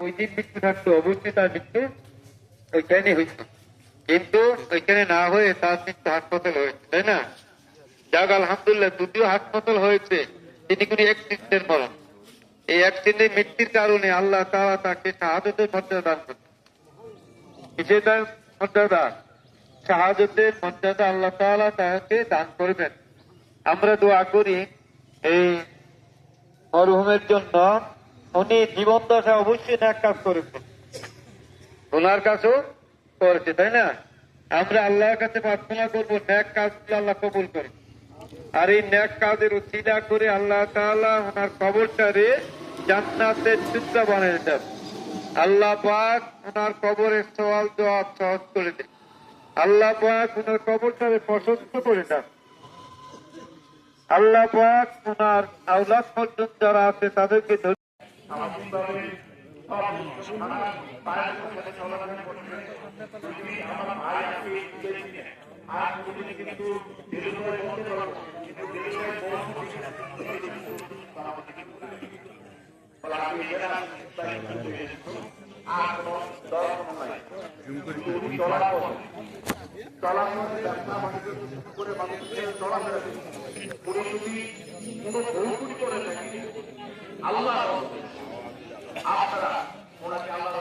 ওই দিন মৃত্যু থাকতো, অবশ্যই তার মৃত্যু ওইখানে হইত, কিন্তু ওইখানে না হয়ে তার মৃত্যু হাসপাতাল হয়েছে, তাই না? যাক আলহামদুলিল্লাহ, যদিও হাসপাতাল হয়েছে, তিনি কোনো অ্যাক্সিডেন্টের মরণ। এই অ্যাক্সিডেন্টের মৃত্যুর কারণে আল্লাহ তাআলা তাকে শাহাদাতের মর্যাদা দান করবেন। কিসের মর্যাদা? শাহাদাতের মর্যাদা আল্লাহ তাআলা তাকে দান করবেন। আমরা দোয়া করি এই মরহুমের জন্য। উনি জীবন দশা অবশ্যই ন্যাক কাজ করেছেন, ওনার কাছেও করেছে, তাই না? আমরা আল্লাহর কাছে প্রার্থনা করবো ন্যাক কাজগুলো আল্লাহ কবুল করে, আর এই ন্যাক কাজের উসিলা করে আল্লাহ তাআলা ওনার কবরটারে জান্নাতের টুকরা বানিয়ে দেন। আল্লাহ পাক ওনার কবরের সওয়াল জবাব সহজ করে দেন। আল্লাহ পাক ওনার কবরটারে প্রশস্ত করে দেন। আল্লাহ পাক ওনার আওলাদ পর্যন্ত যারা আছে তাদেরকে আল্লাহ আপনারা ওনাকে আল্লাহ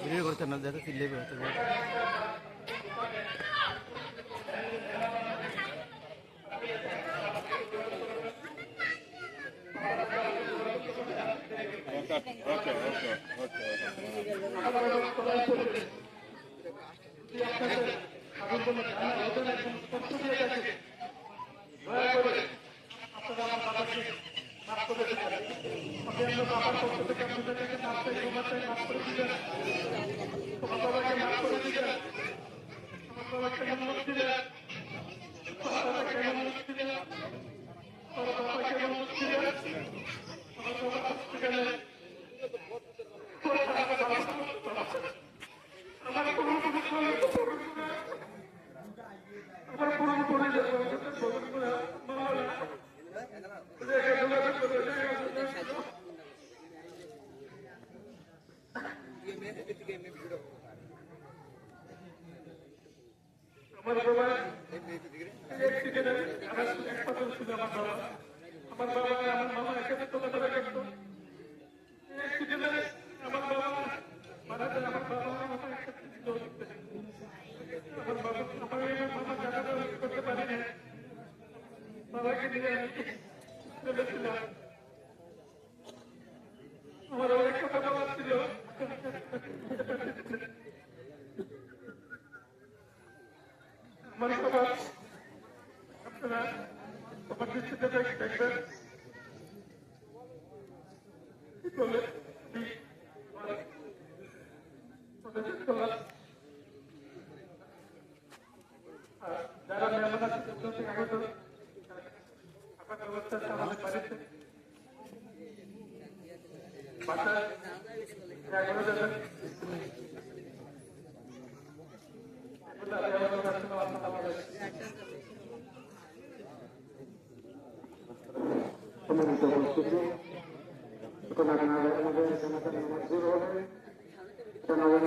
ভিডিও করতে না দেখো কি লেবে হতে পারে।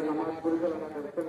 নামাজ পরিচালনা করতেন